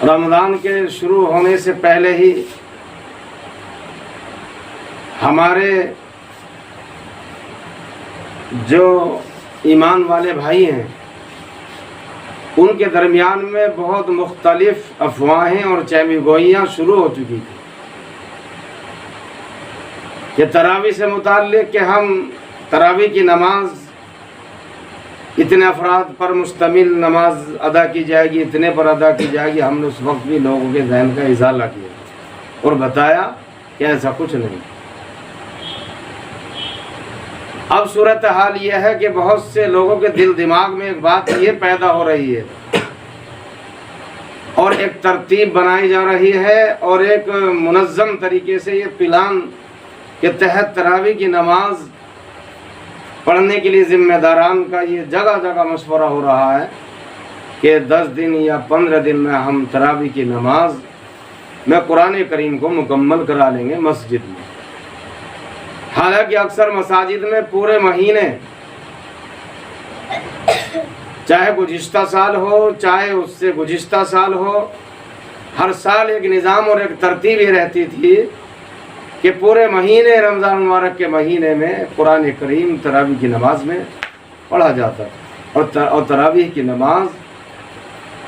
رمضان کے شروع ہونے سے پہلے ہی ہمارے جو ایمان والے بھائی ہیں ان کے درمیان میں بہت مختلف افواہیں اور چہمی گوئیاں شروع ہو چکی تھیں کہ تراویح سے متعلق کہ ہم تراویح کی نماز اتنے افراد پر مشتمل نماز ادا کی جائے گی، اتنے پر ادا کی جائے گی۔ ہم نے اس وقت بھی لوگوں کے ذہن کا ازالہ کیا اور بتایا کہ ایسا کچھ نہیں۔ اب صورتحال یہ ہے کہ بہت سے لوگوں کے دل دماغ میں ایک بات یہ پیدا ہو رہی ہے اور ایک ترتیب بنائی جا رہی ہے اور ایک منظم طریقے سے یہ پلان کے تحت تراویح کی نماز پڑھنے کے لیے ذمہ داران کا یہ جگہ جگہ مشورہ ہو رہا ہے کہ 10 دن یا 15 دن میں ہم تراویح کی نماز میں قرآن کریم کو مکمل کرا لیں گے مسجد میں۔ حالانکہ اکثر مساجد میں پورے مہینے، چاہے گزشتہ سال ہو چاہے اس سے گزشتہ سال ہو، ہر سال ایک نظام اور ایک ترتیب یہ رہتی تھی کہ پورے مہینے رمضان مبارک کے مہینے میں قرآن کریم تراویح کی نماز میں پڑھا جاتا ہے اور تراویح کی نماز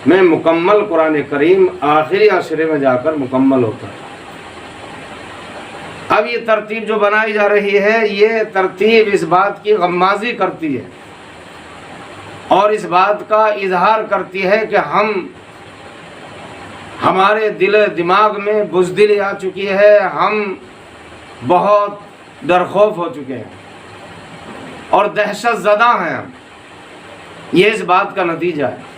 میں مکمل قرآن کریم آخری عشرے میں جا کر مکمل ہوتا ہے۔ اب یہ ترتیب جو بنائی جا رہی ہے یہ ترتیب اس بات کی غمازی کرتی ہے اور اس بات کا اظہار کرتی ہے کہ ہمارے دل دماغ میں بزدلی آ چکی ہے، ہم بہت ڈرخوف ہو چکے ہیں اور دہشت زدہ ہیں ہم۔ یہ اس بات کا نتیجہ ہے۔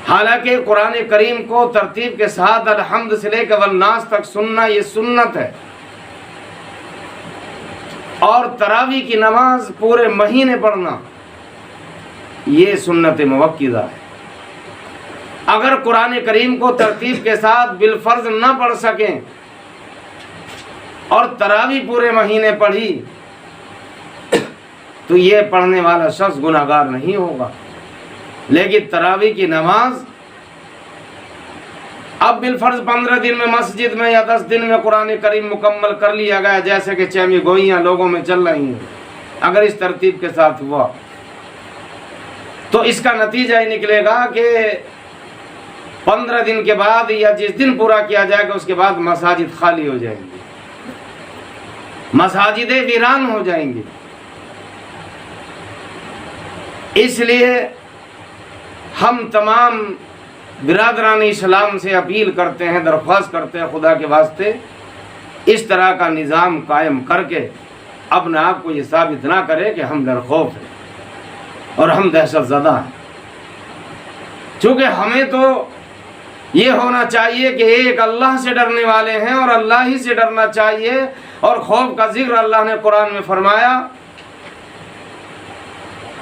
حالانکہ قرآن کریم کو ترتیب کے ساتھ الحمد سے لے کر والناس تک سننا یہ سنت ہے اور تراویح کی نماز پورے مہینے پڑھنا یہ سنت موقدہ ہے۔ اگر قرآن کریم کو ترتیب کے ساتھ بالفرض نہ پڑھ سکیں اور تراویح پورے مہینے پڑھی تو یہ پڑھنے والا شخص گناہگار نہیں ہوگا، لیکن تراویح کی نماز اب بالفرض 15 دن میں مسجد میں یا 10 دن میں قرآن کریم مکمل کر لیا گیا جیسے کہ چہمی گوئیاں لوگوں میں چل رہی ہیں، اگر اس ترتیب کے ساتھ ہوا تو اس کا نتیجہ یہ نکلے گا کہ 15 دن کے بعد یا جس دن پورا کیا جائے گا اس کے بعد مساجد خالی ہو جائیں گی، مساجدیں ویران ہو جائیں گی۔ اس لیے ہم تمام برادران اسلام سے اپیل کرتے ہیں، درخواست کرتے ہیں خدا کے واسطے اس طرح کا نظام قائم کر کے اپنے آپ کو یہ ثابت نہ کرے کہ ہم ڈرخوف ہیں اور ہم دہشت زدہ ہیں۔ چونکہ ہمیں تو یہ ہونا چاہیے کہ ایک اللہ سے ڈرنے والے ہیں اور اللہ ہی سے ڈرنا چاہیے، اور خوف کا ذکر اللہ نے قرآن میں فرمایا،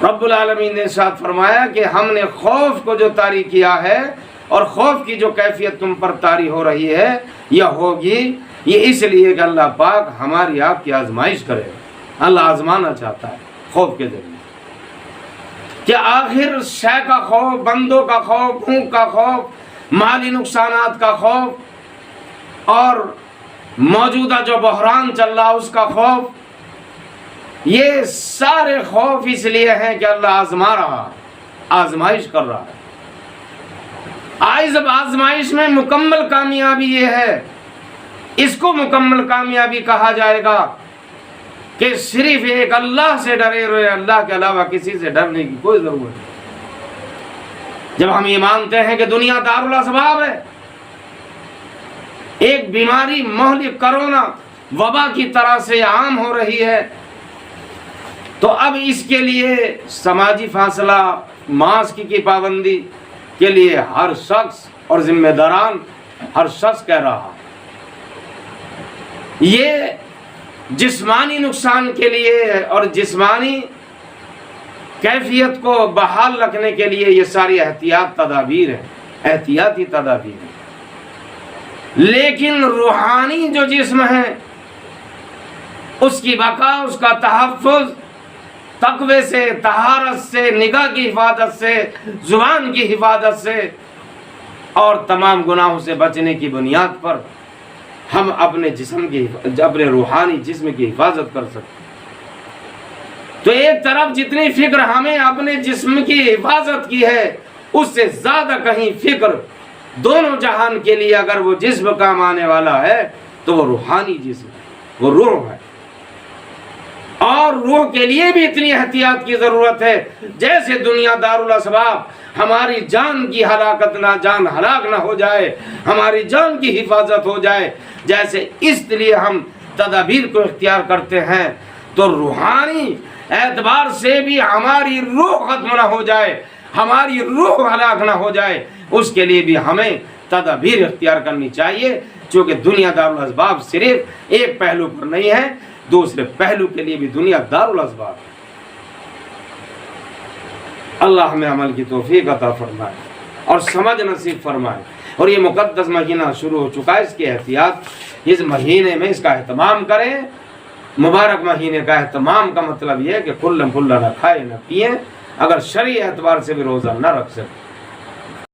رب العالمین نے ارشاد فرمایا کہ ہم نے خوف کو جو طاری کیا ہے اور خوف کی جو کیفیت تم پر طاری ہو رہی ہے یہ ہوگی، یہ اس لیے کہ اللہ پاک ہماری آپ کی آزمائش کرے۔ اللہ آزمانا چاہتا ہے خوف کے ذریعے کہ آخر شے کا خوف، بندوں کا خوف، بھوک کا خوف، مالی نقصانات کا خوف اور موجودہ جو بحران چل رہا اس کا خوف، یہ سارے خوف اس لیے ہیں کہ اللہ آزما رہا ہے، آزمائش کر رہا ہے۔ جب آزمائش میں مکمل کامیابی یہ ہے، اس کو مکمل کامیابی کہا جائے گا کہ صرف ایک اللہ سے ڈرے ہوئے، اللہ کے علاوہ کسی سے ڈرنے کی کوئی ضرورت نہیں۔ جب ہم یہ مانتے ہیں کہ دنیا دارالاسباب ہے، ایک بیماری مہلک کرونا وبا کی طرح سے عام ہو رہی ہے، تو اب اس کے لیے سماجی فاصلہ، ماسک کی پابندی کے لیے ہر شخص اور ذمہ داران ہر شخص کہہ رہا ہے۔ یہ جسمانی نقصان کے لیے اور جسمانی کیفیت کو بحال رکھنے کے لیے یہ ساری احتیاطی تدابیر ہیں، لیکن روحانی جو جسم ہے اس کی بقا، اس کا تحفظ تقوی سے، طہارت سے، نگاہ کی حفاظت سے، زبان کی حفاظت سے اور تمام گناہوں سے بچنے کی بنیاد پر ہم اپنے جسم کی اپنے روحانی جسم کی حفاظت کر سکتے. تو ایک طرف جتنی فکر ہمیں اپنے جسم کی حفاظت کی ہے، اس سے زیادہ کہیں فکر دونوں جہان کے لیے اگر وہ جسم کام آنے والا ہے تو وہ روحانی جسم، وہ روح ہے. اور روح کے لیے بھی اتنی احتیاط کی ضرورت ہے. جیسے دنیا دارالاسباب ہماری جان کی ہلاکت نہ، جان ہلاک نہ ہو جائے، ہماری جان کی حفاظت ہو جائے، جیسے اس لیے ہم تدابیر کو اختیار کرتے ہیں، تو روحانی اعتبار سے بھی ہماری روح ختم نہ ہو جائے، ہماری روح ہلاک نہ ہو جائے، اس کے لیے بھی ہمیں تدابیر اختیار کرنی چاہیے. چونکہ دنیا دارالاسباب صرف ایک پہلو پر نہیں ہے، دوسرے پہلو کے لیے بھی دنیا دارالاسباب. اللہ ہمیں عمل کی توفیق عطا فرمائے اور سمجھ نصیب فرمائے. اور یہ مقدس مہینہ شروع ہو چکا ہے، اس کی احتیاط اس مہینے میں اس کا اہتمام کریں. مبارک مہینے کا اہتمام کا مطلب یہ ہے کہ کھلا نہ کھائے نہ پیئیں، اگر شرعی اعتبار سے بھی روزہ نہ رکھ سکے